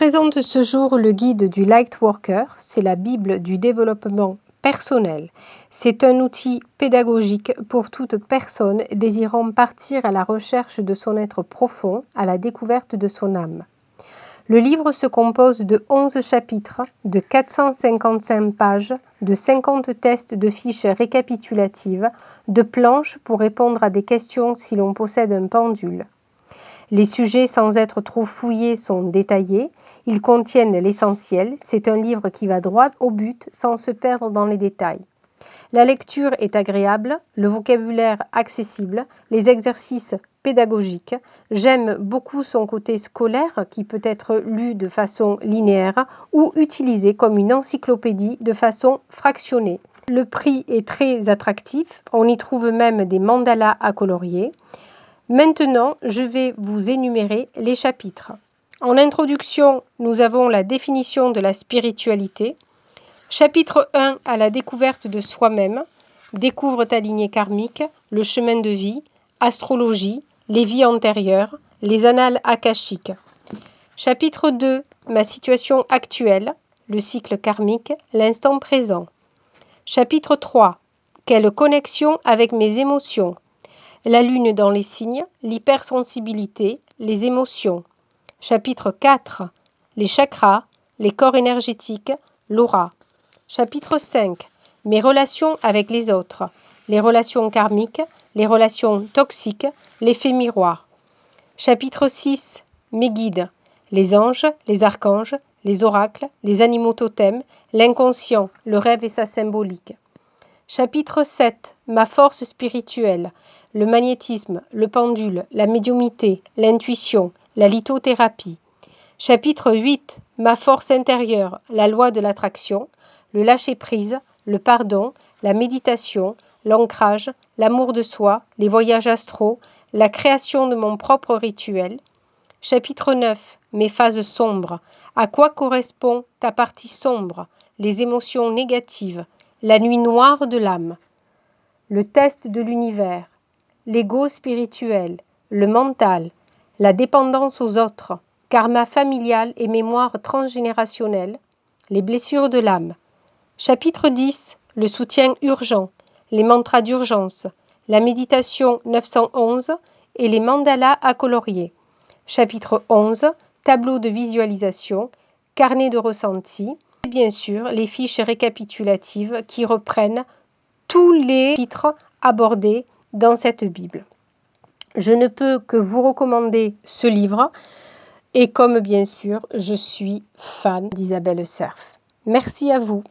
présente ce jour le guide du Lightworker, c'est la Bible du développement personnel. C'est un outil pédagogique pour toute personne désirant partir à la recherche de son être profond, à la découverte de son âme. Le livre se compose de 11 chapitres, de 455 pages, de 50 tests de fiches récapitulatives, de planches pour répondre à des questions si l'on possède un pendule. Les sujets, sans être trop fouillés, sont détaillés. Ils contiennent l'essentiel. C'est un livre qui va droit au but sans se perdre dans les détails. La lecture est agréable, le vocabulaire accessible, les exercices pédagogiques. J'aime beaucoup son côté scolaire qui peut être lu de façon linéaire ou utilisé comme une encyclopédie de façon fractionnée. Le prix est très attractif. On y trouve même des mandalas à colorier. Maintenant, je vais vous énumérer les chapitres. En introduction, nous avons la définition de la spiritualité. Chapitre 1 à la découverte de soi-même. Découvre ta lignée karmique, le chemin de vie, astrologie, les vies antérieures, les annales akashiques. Chapitre 2 ma situation actuelle, le cycle karmique, l'instant présent. Chapitre 3 quelle connexion avec mes émotions. La lune dans les signes, l'hypersensibilité, les émotions. Chapitre 4 les chakras, les corps énergétiques, l'aura. Chapitre 5 mes relations avec les autres, les relations karmiques, les relations toxiques, l'effet miroir. Chapitre 6 mes guides, les anges, les archanges, les oracles, les animaux totems, l'inconscient, le rêve et sa symbolique. Chapitre 7 ma force spirituelle, le magnétisme, le pendule, la médiumnité, l'intuition, la lithothérapie. Chapitre 8 ma force intérieure, la loi de l'attraction, le lâcher-prise, le pardon, la méditation, l'ancrage, l'amour de soi, les voyages astraux, la création de mon propre rituel. Chapitre 9 mes phases sombres, à quoi correspond ta partie sombre, les émotions négatives, la nuit noire de l'âme. Le test de l'univers, l'ego spirituel, le mental, la dépendance aux autres, karma familial et mémoire transgénérationnelle, les blessures de l'âme. Chapitre 10 le soutien urgent, les mantras d'urgence, la méditation 911 et les mandalas à colorier. Chapitre 11 tableau de visualisation, carnet de ressenti et bien sûr les fiches récapitulatives qui reprennent tous les chapitres abordés dans cette Bible. Je ne peux que vous recommander ce livre et comme bien sûr je suis fan d'Isabelle Cerf. Merci à vous.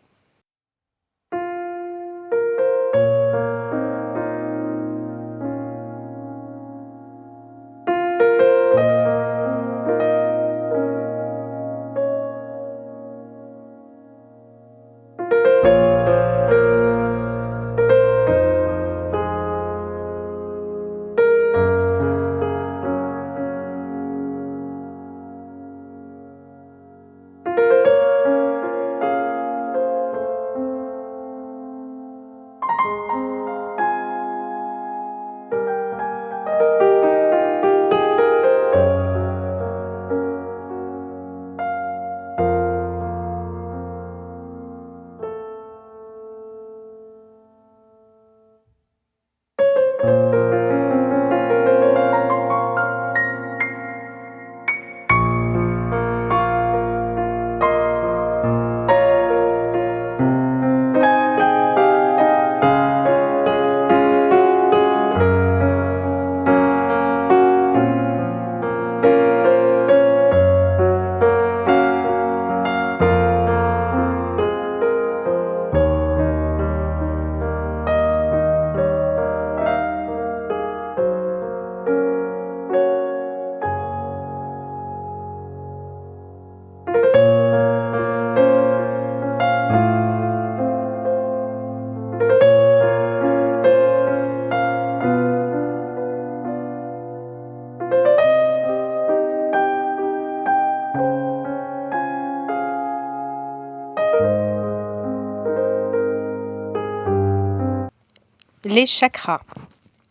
Les chakras.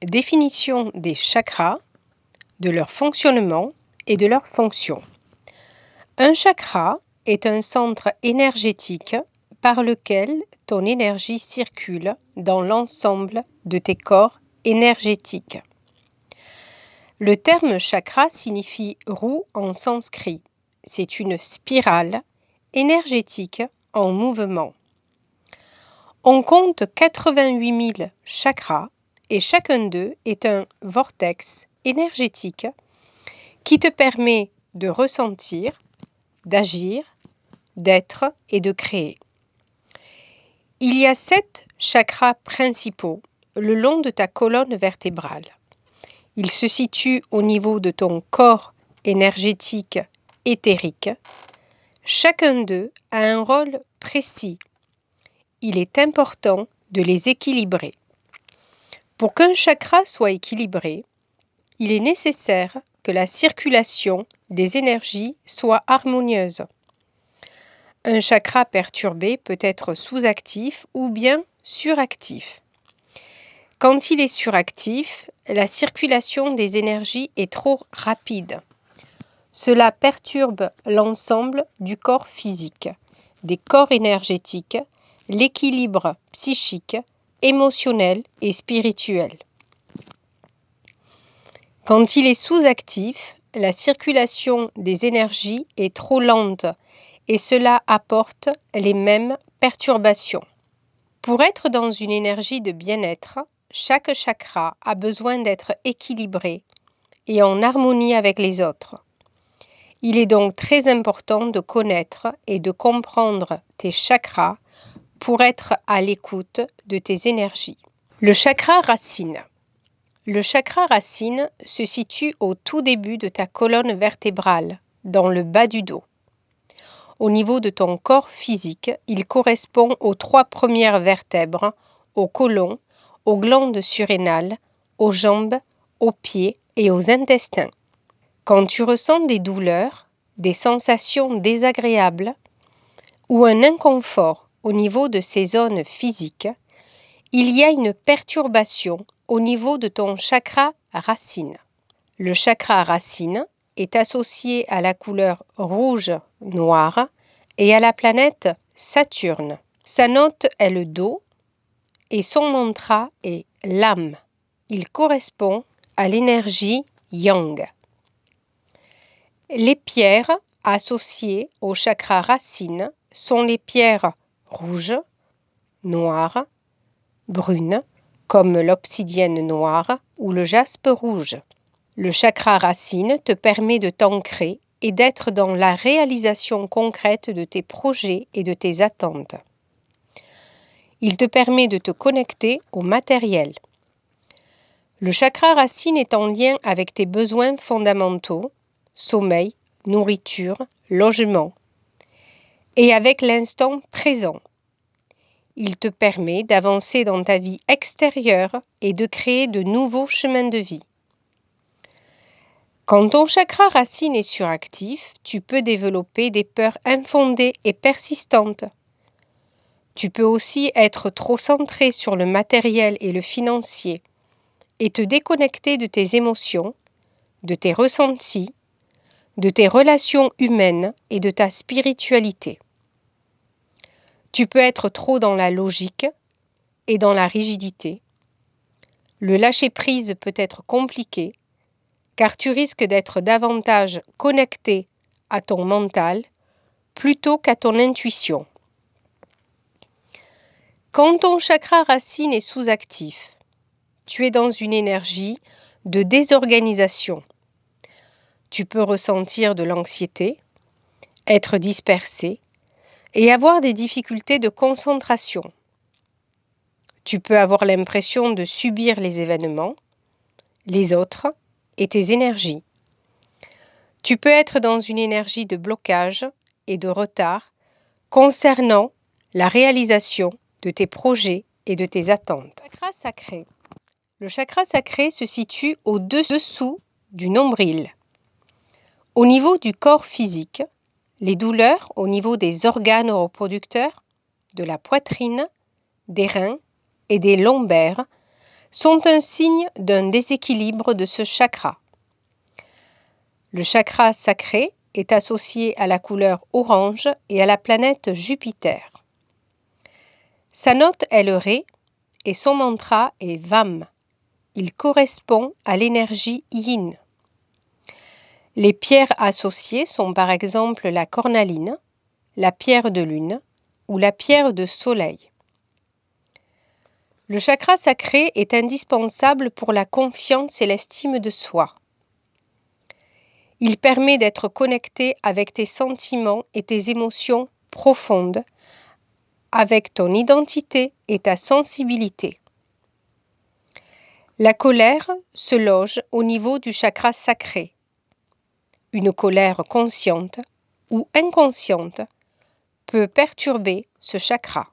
Définition des chakras, de leur fonctionnement et de leur fonction. Un chakra est un centre énergétique par lequel ton énergie circule dans l'ensemble de tes corps énergétiques. Le terme chakra signifie roue en sanskrit. C'est une spirale énergétique en mouvement. On compte 88 000 chakras et chacun d'eux est un vortex énergétique qui te permet de ressentir, d'agir, d'être et de créer. Il y a 7 chakras principaux le long de ta colonne vertébrale. Ils se situent au niveau de ton corps énergétique éthérique. Chacun d'eux a un rôle précis. Il est important de les équilibrer. Pour qu'un chakra soit équilibré, il est nécessaire que la circulation des énergies soit harmonieuse. Un chakra perturbé peut être sous-actif ou bien suractif. Quand il est suractif, la circulation des énergies est trop rapide. Cela perturbe l'ensemble du corps physique, des corps énergétiques, l'équilibre psychique, émotionnel et spirituel. Quand il est sous-actif, la circulation des énergies est trop lente et cela apporte les mêmes perturbations. Pour être dans une énergie de bien-être, chaque chakra a besoin d'être équilibré et en harmonie avec les autres. Il est donc très important de connaître et de comprendre tes chakras pour être à l'écoute de tes énergies. Le chakra racine. Le chakra racine se situe au tout début de ta colonne vertébrale, dans le bas du dos. Au niveau de ton corps physique, il correspond aux 3 premières vertèbres, au côlon, aux glandes surrénales, aux jambes, aux pieds et aux intestins. Quand tu ressens des douleurs, des sensations désagréables ou un inconfort au niveau de ces zones physiques, il y a une perturbation au niveau de ton chakra racine. Le chakra racine est associé à la couleur rouge-noir et à la planète Saturne. Sa note est le Do et son mantra est l'âme. Il correspond à l'énergie Yang. Les pierres associées au chakra racine sont les pierres rouges, noires, brunes, comme l'obsidienne noire ou le jaspe rouge. Le chakra racine te permet de t'ancrer et d'être dans la réalisation concrète de tes projets et de tes attentes. Il te permet de te connecter au matériel. Le chakra racine est en lien avec tes besoins fondamentaux, sommeil, nourriture, logement, et avec l'instant présent. Il te permet d'avancer dans ta vie extérieure et de créer de nouveaux chemins de vie. Quand ton chakra racine est suractif, tu peux développer des peurs infondées et persistantes. Tu peux aussi être trop centré sur le matériel et le financier et te déconnecter de tes émotions, de tes ressentis, de tes relations humaines et de ta spiritualité. Tu peux être trop dans la logique et dans la rigidité. Le lâcher-prise peut être compliqué car tu risques d'être davantage connecté à ton mental plutôt qu'à ton intuition. Quand ton chakra racine est sous-actif, tu es dans une énergie de désorganisation. Tu peux ressentir de l'anxiété, être dispersé et avoir des difficultés de concentration. Tu peux avoir l'impression de subir les événements, les autres et tes énergies. Tu peux être dans une énergie de blocage et de retard concernant la réalisation de tes projets et de tes attentes. Chakra sacré. Le chakra sacré se situe au-dessous du nombril. Au niveau du corps physique, les douleurs au niveau des organes reproducteurs, de la poitrine, des reins et des lombaires sont un signe d'un déséquilibre de ce chakra. Le chakra sacré est associé à la couleur orange et à la planète Jupiter. Sa note est le Ré et son mantra est Vam. Il correspond à l'énergie Yin. Les pierres associées sont par exemple la cornaline, la pierre de lune ou la pierre de soleil. Le chakra sacré est indispensable pour la confiance et l'estime de soi. Il permet d'être connecté avec tes sentiments et tes émotions profondes, avec ton identité et ta sensibilité. La colère se loge au niveau du chakra sacré. Une colère consciente ou inconsciente peut perturber ce chakra.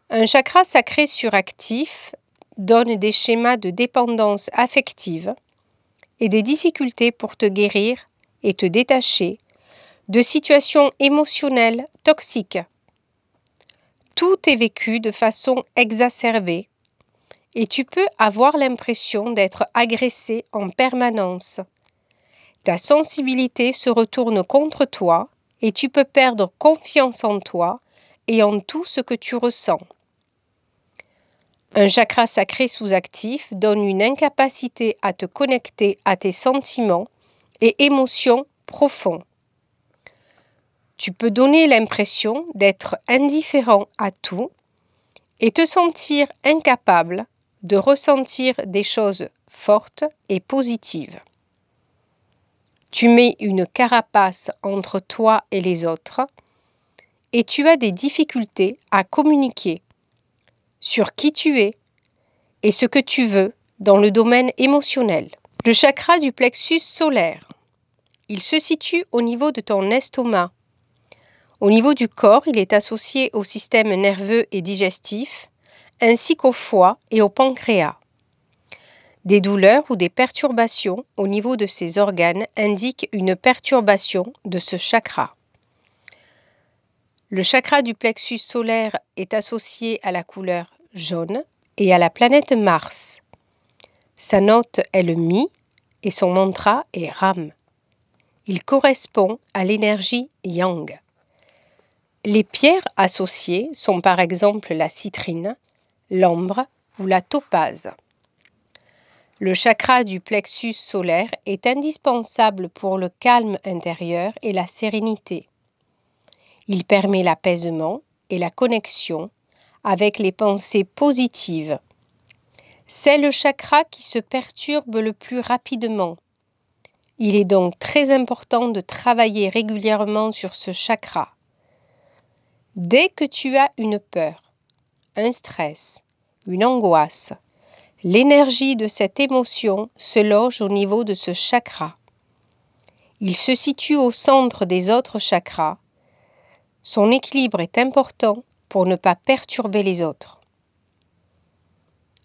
Un chakra sacré suractif donne des schémas de dépendance affective et des difficultés pour te guérir et te détacher de situations émotionnelles toxiques. Tout est vécu de façon exacerbée et tu peux avoir l'impression d'être agressé en permanence. Ta sensibilité se retourne contre toi et tu peux perdre confiance en toi et en tout ce que tu ressens. Un chakra sacré sous-actif donne une incapacité à te connecter à tes sentiments et émotions profonds. Tu peux donner l'impression d'être indifférent à tout et te sentir incapable de ressentir des choses fortes et positives. Tu mets une carapace entre toi et les autres et tu as des difficultés à communiquer sur qui tu es et ce que tu veux dans le domaine émotionnel. Le chakra du plexus solaire, il se situe au niveau de ton estomac. Au niveau du corps, il est associé au système nerveux et digestif, ainsi qu'au foie et au pancréas. Des douleurs ou des perturbations au niveau de ces organes indiquent une perturbation de ce chakra. Le chakra du plexus solaire est associé à la couleur jaune et à la planète Mars. Sa note est le Mi et son mantra est Ram. Il correspond à l'énergie Yang. Les pierres associées sont par exemple la citrine, l'ambre ou la topaze. Le chakra du plexus solaire est indispensable pour le calme intérieur et la sérénité. Il permet l'apaisement et la connexion avec les pensées positives. C'est le chakra qui se perturbe le plus rapidement. Il est donc très important de travailler régulièrement sur ce chakra. Dès que tu as une peur, un stress, une angoisse, l'énergie de cette émotion se loge au niveau de ce chakra. Il se situe au centre des autres chakras. Son équilibre est important pour ne pas perturber les autres.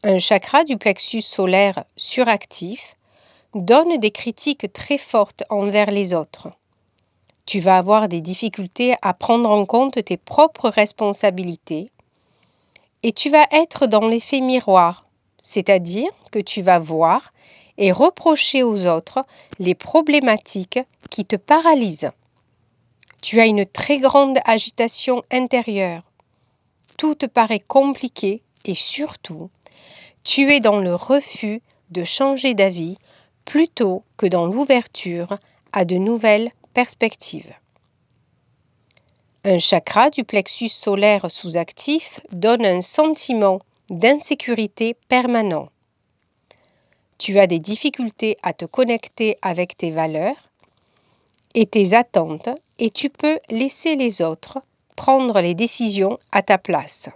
Un chakra du plexus solaire suractif donne des critiques très fortes envers les autres. Tu vas avoir des difficultés à prendre en compte tes propres responsabilités et tu vas être dans l'effet miroir, c'est-à-dire que tu vas voir et reprocher aux autres les problématiques qui te paralysent. Tu as une très grande agitation intérieure. Tout te paraît compliqué et surtout, tu es dans le refus de changer d'avis plutôt que dans l'ouverture à de nouvelles perspectives. Un chakra du plexus solaire sous-actif donne un sentiment d'insécurité permanent. Tu as des difficultés à te connecter avec tes valeurs et tes attentes et tu peux laisser les autres prendre les décisions à ta place.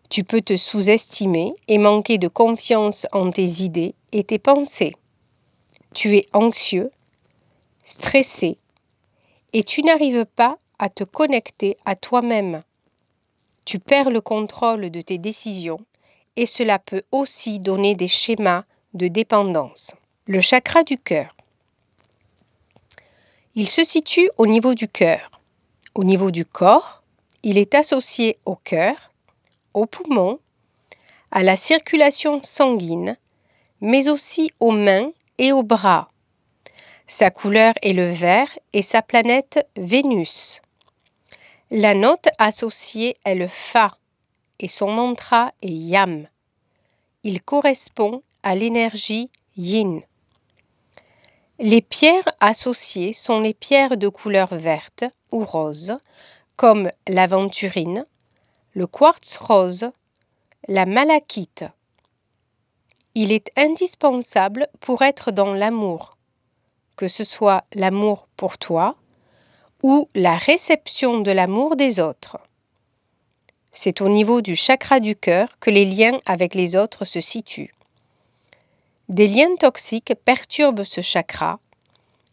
Tu peux te sous-estimer et manquer de confiance en tes idées et tes pensées. Tu es anxieux, stressé et tu n'arrives pas à te connecter à toi-même. Tu perds le contrôle de tes décisions et cela peut aussi donner des schémas de dépendance. Le chakra du cœur. Il se situe au niveau du cœur. Au niveau du corps, il est associé au cœur, aux poumons, à la circulation sanguine, mais aussi aux mains et aux bras. Sa couleur est le vert et sa planète Vénus. La note associée est le Fa et son mantra est Yam. Il correspond à l'énergie Yin. Les pierres associées sont les pierres de couleur verte ou rose, comme l'aventurine, le quartz rose, la malachite. Il est indispensable pour être dans l'amour, que ce soit l'amour pour toi ou la réception de l'amour des autres. C'est au niveau du chakra du cœur que les liens avec les autres se situent. Des liens toxiques perturbent ce chakra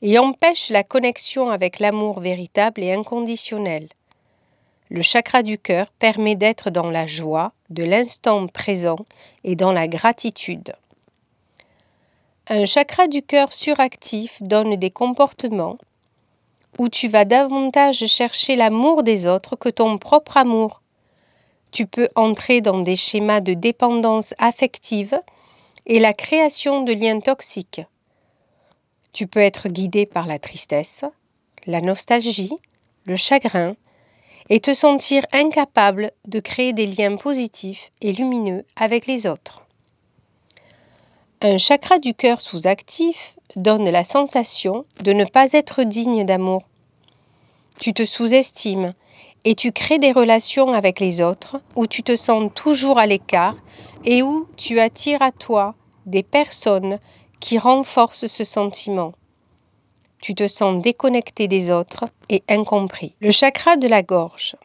et empêchent la connexion avec l'amour véritable et inconditionnel. Le chakra du cœur permet d'être dans la joie de l'instant présent et dans la gratitude. Un chakra du cœur suractif donne des comportements où tu vas davantage chercher l'amour des autres que ton propre amour. Tu peux entrer dans des schémas de dépendance affective et la création de liens toxiques. Tu peux être guidé par la tristesse, la nostalgie, le chagrin et te sentir incapable de créer des liens positifs et lumineux avec les autres. Un chakra du cœur sous-actif donne la sensation de ne pas être digne d'amour. Tu te sous-estimes et tu crées des relations avec les autres où tu te sens toujours à l'écart et où tu attires à toi des personnes qui renforcent ce sentiment. Tu te sens déconnecté des autres et incompris. Le chakra de la gorge.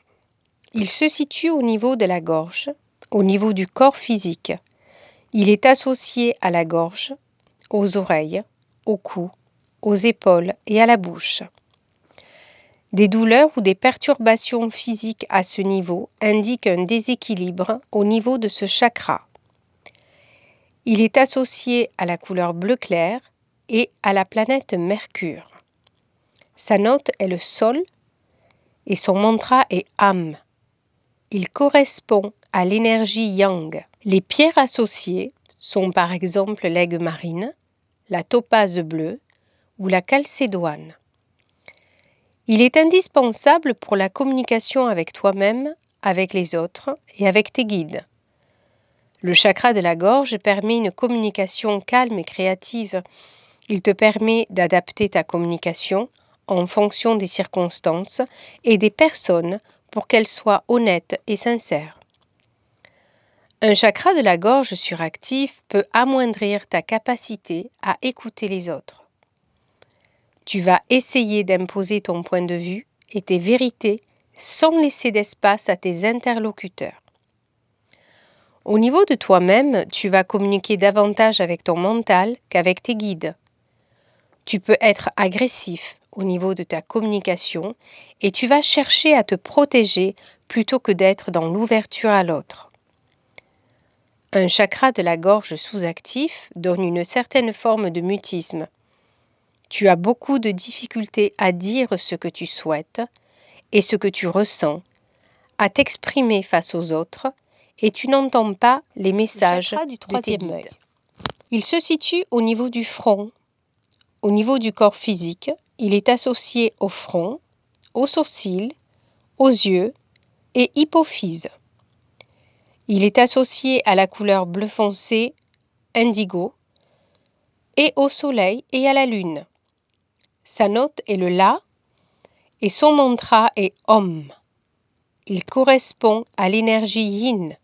Il se situe au niveau de la gorge, au niveau du corps physique. Il est associé à la gorge, aux oreilles, au cou, aux épaules et à la bouche. Des douleurs ou des perturbations physiques à ce niveau indiquent un déséquilibre au niveau de ce chakra. Il est associé à la couleur bleu clair et à la planète Mercure. Sa note est le Sol et son mantra est Am. Il correspond à l'énergie Yang. Les pierres associées sont par exemple l'aigue marine, la topaze bleue ou la calcédoine. Il est indispensable pour la communication avec toi-même, avec les autres et avec tes guides. Le chakra de la gorge permet une communication calme et créative. Il te permet d'adapter ta communication en fonction des circonstances et des personnes pour qu'elles soient honnêtes et sincères. Un chakra de la gorge suractif peut amoindrir ta capacité à écouter les autres. Tu vas essayer d'imposer ton point de vue et tes vérités sans laisser d'espace à tes interlocuteurs. Au niveau de toi-même, tu vas communiquer davantage avec ton mental qu'avec tes guides. Tu peux être agressif au niveau de ta communication et tu vas chercher à te protéger plutôt que d'être dans l'ouverture à l'autre. Un chakra de la gorge sous-actif donne une certaine forme de mutisme. Tu as beaucoup de difficultés à dire ce que tu souhaites et ce que tu ressens, à t'exprimer face aux autres, et tu n'entends pas les messages du troisième œil. Il se situe au niveau du front, au niveau du corps physique. Il est associé au front, aux sourcils, aux yeux et hypophyse. Il est associé à la couleur bleu foncé, indigo, et au soleil et à la lune. Sa note est le La et son mantra est Om. Il correspond à l'énergie Yin.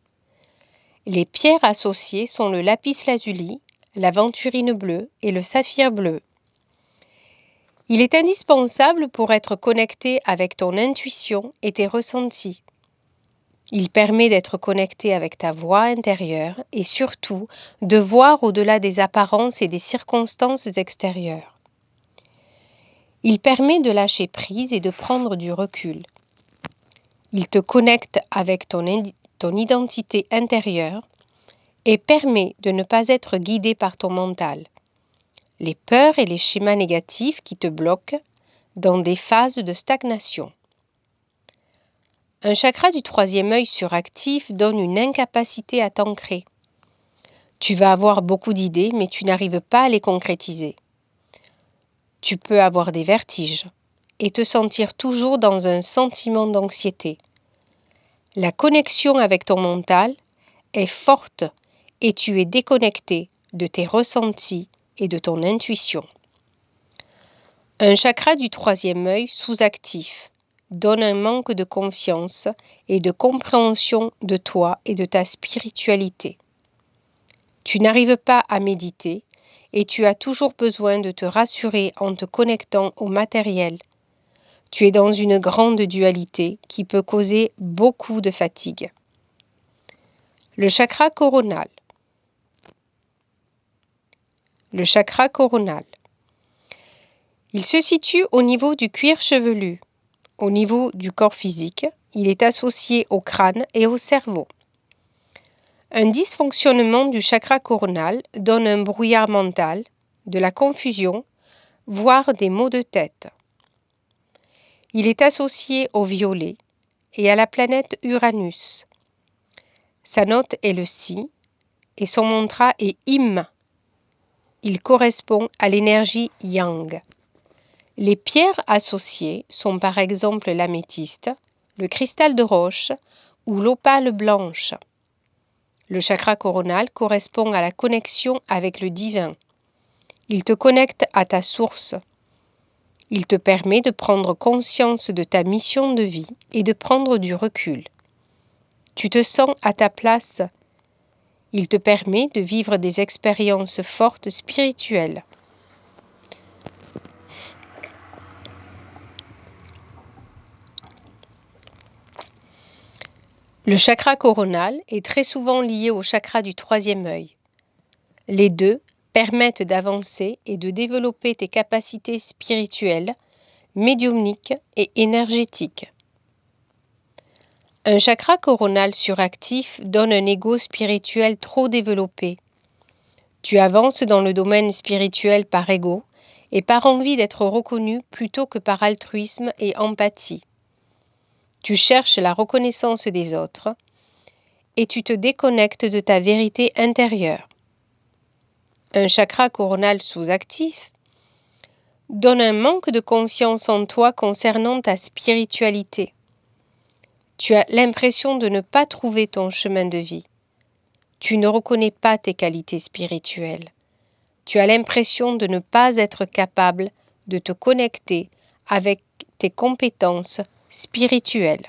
Les pierres associées sont le lapis-lazuli, l'aventurine bleue et le saphir bleu. Il est indispensable pour être connecté avec ton intuition et tes ressentis. Il permet d'être connecté avec ta voix intérieure et surtout de voir au-delà des apparences et des circonstances extérieures. Il permet de lâcher prise et de prendre du recul. Il te connecte avec ton identité intérieure et permet de ne pas être guidé par ton mental, les peurs et les schémas négatifs qui te bloquent dans des phases de stagnation. Un chakra du troisième œil suractif donne une incapacité à t'ancrer. Tu vas avoir beaucoup d'idées, mais tu n'arrives pas à les concrétiser. Tu peux avoir des vertiges et te sentir toujours dans un sentiment d'anxiété. La connexion avec ton mental est forte et tu es déconnecté de tes ressentis et de ton intuition. Un chakra du troisième œil sous-actif donne un manque de confiance et de compréhension de toi et de ta spiritualité. Tu n'arrives pas à méditer et tu as toujours besoin de te rassurer en te connectant au matériel. Tu es dans une grande dualité qui peut causer beaucoup de fatigue. Le chakra coronal. Le chakra coronal. Il se situe au niveau du cuir chevelu. Au niveau du corps physique, il est associé au crâne et au cerveau. Un dysfonctionnement du chakra coronal donne un brouillard mental, de la confusion, voire des maux de tête. Il est associé au violet et à la planète Uranus. Sa note est le Si et son mantra est Im. Il correspond à l'énergie Yang. Les pierres associées sont par exemple l'améthyste, le cristal de roche ou l'opale blanche. Le chakra coronal correspond à la connexion avec le divin. Il te connecte à ta source. Il te permet de prendre conscience de ta mission de vie et de prendre du recul. Tu te sens à ta place. Il te permet de vivre des expériences fortes spirituelles. Le chakra coronal est très souvent lié au chakra du troisième œil. Les deux permettent d'avancer et de développer tes capacités spirituelles, médiumniques et énergétiques. Un chakra coronal suractif donne un ego spirituel trop développé. Tu avances dans le domaine spirituel par ego et par envie d'être reconnu plutôt que par altruisme et empathie. Tu cherches la reconnaissance des autres et tu te déconnectes de ta vérité intérieure. Un chakra coronal sous-actif donne un manque de confiance en toi concernant ta spiritualité. Tu as l'impression de ne pas trouver ton chemin de vie. Tu ne reconnais pas tes qualités spirituelles. Tu as l'impression de ne pas être capable de te connecter avec tes compétences spirituelles.